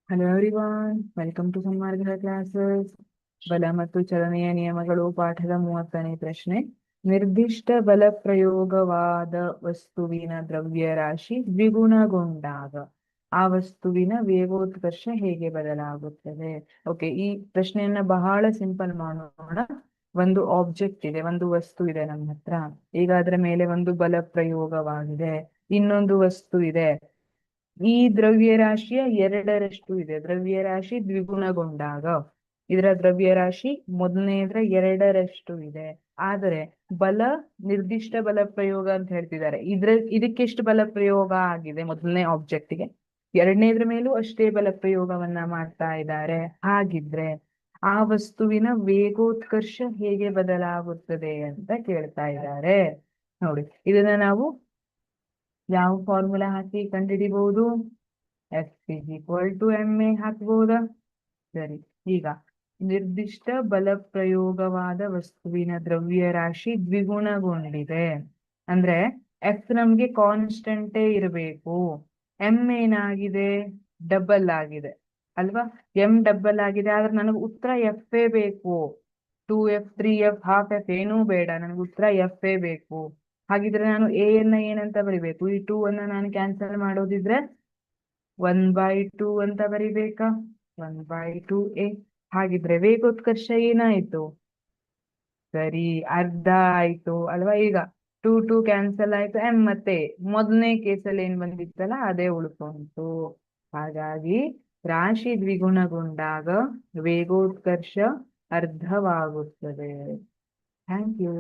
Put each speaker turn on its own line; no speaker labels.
Hello everyone, welcome to Sanmarga classes. ಬಲ ಮತ್ತು ಚಲನೆಯ ನಿಯಮಗಳು ಪಾಠದ 30ನೇ ಪ್ರಶ್ನೆ. ನಿರ್ದಿಷ್ಟ ಬಲ ಪ್ರಯೋಗವಾದ ವಸ್ತುವಿನ ದ್ರವ್ಯರಾಶಿ ದ್ವಿಗುಣಗೊಂಡಾಗ ಆ ವಸ್ತುವಿನ ವೇಗೋತ್ಕರ್ಷ ಹೇಗೆ ಬದಲಾಗುತ್ತದೆ? ಓಕೆ, ಈ ಪ್ರಶ್ನೆಯನ್ನ ಬಹಳ ಸಿಂಪಲ್ ಮಾಡೋಣ. ಒಂದು ಆಬ್ಜೆಕ್ಟ್ ಇದೆ, ಒಂದು ವಸ್ತು ಇದೆ ನಮ್ಮ ಹತ್ರ. ಈಗ ಅದರ ಮೇಲೆ ಒಂದು ಬಲ ಪ್ರಯೋಗವಾಗಿದೆ. ಇನ್ನೊಂದು ವಸ್ತು ಇದೆ. ಈ ದ್ರವ್ಯರಾಶಿಯ ಎರಡರಷ್ಟು ಇದೆ. ದ್ರವ್ಯರಾಶಿ ದ್ವಿಗುಣಗೊಂಡಾಗ ಇದರ ದ್ರವ್ಯರಾಶಿ ಮೊದಲನೇದ್ರ ಎರಡರಷ್ಟು ಇದೆ. ಆದರೆ ಬಲ ನಿರ್ದಿಷ್ಟ ಬಲ ಪ್ರಯೋಗ ಅಂತ ಹೇಳ್ತಿದ್ದಾರೆ. ಇದಕ್ಕೆಷ್ಟು ಬಲ ಪ್ರಯೋಗ ಆಗಿದೆ? ಮೊದಲನೇ ಆಬ್ಜೆಕ್ಟ್ಗೆ ಎರಡನೇದ್ರ ಮೇಲೂ ಅಷ್ಟೇ ಬಲ ಪ್ರಯೋಗವನ್ನ ಮಾಡ್ತಾ ಇದ್ದಾರೆ. ಹಾಗಿದ್ರೆ ಆ ವಸ್ತುವಿನ ವೇಗೋತ್ಕರ್ಷ ಹೇಗೆ ಬದಲಾಗುತ್ತದೆ ಅಂತ ಕೇಳ್ತಾ ಇದ್ದಾರೆ. ನೋಡಿ, ಇದನ್ನ ನಾವು ಯಾವ ಫಾರ್ಮುಲಾ ಹಾಕಿ ಕಂಡುಹಿಡಿಬಹುದು? F=ma ಹಾಕ್ಬಹುದಾ? ಸರಿ. ಈಗ ನಿರ್ದಿಷ್ಟ ಬಲ ಪ್ರಯೋಗವಾದ ವಸ್ತುವಿನ ದ್ರವ್ಯರಾಶಿ ದ್ವಿಗುಣಗೊಂಡಿದೆ ಅಂದ್ರೆ ಎಫ್ ನಮ್ಗೆ ಕಾನ್ಸ್ಟೆಂಟೇ ಇರಬೇಕು. ಎಂ ಏನಾಗಿದೆ? ಡಬಲ್ ಆಗಿದೆ ಅಲ್ವಾ? ಎಂ ಡಬಲ್ ಆಗಿದೆ, ಆದ್ರೆ ನನಗೆ ಉತ್ತರ ಎಫ್ ಎ ಬೇಕು. 2F 3F ಹಾಫ್ ಎಫ್ ಏನೂ ಬೇಡ, ನನಗೆ ಉತ್ತರ ಎಫ್ ಎ ಬೇಕು. ಹಾಗಿದ್ರೆ ನಾನು ಎ ಯನ್ನ ಏನಂತ ಬರಿಬೇಕು? ಈ 2 ಅನ್ನ ನಾನು ಕ್ಯಾನ್ಸಲ್ ಮಾಡೋದಿದ್ರೆ 1/2 ಅಂತ ಬರಿಬೇಕಾ? 1/2a. ಹಾಗಿದ್ರೆ ವೇಗೋತ್ಕರ್ಷ ಏನಾಯ್ತು? ಸರಿ, ಅರ್ಧ ಆಯ್ತು ಅಲ್ವಾ? ಈಗ 2 ಕ್ಯಾನ್ಸಲ್ ಆಯ್ತು. ಎಂ ಮತ್ತೆ ಮೊದಲನೇ ಕೇಸಲ್ಲಿ ಏನ್ ಬಂದಿತ್ತಲ್ಲ ಅದೇ ಉಳ್ಕೊಂತು. ಹಾಗಾಗಿ ರಾಶಿ ದ್ವಿಗುಣಗೊಂಡಾಗ ವೇಗೋತ್ಕರ್ಷ ಅರ್ಧವಾಗುತ್ತದೆ. Thank you.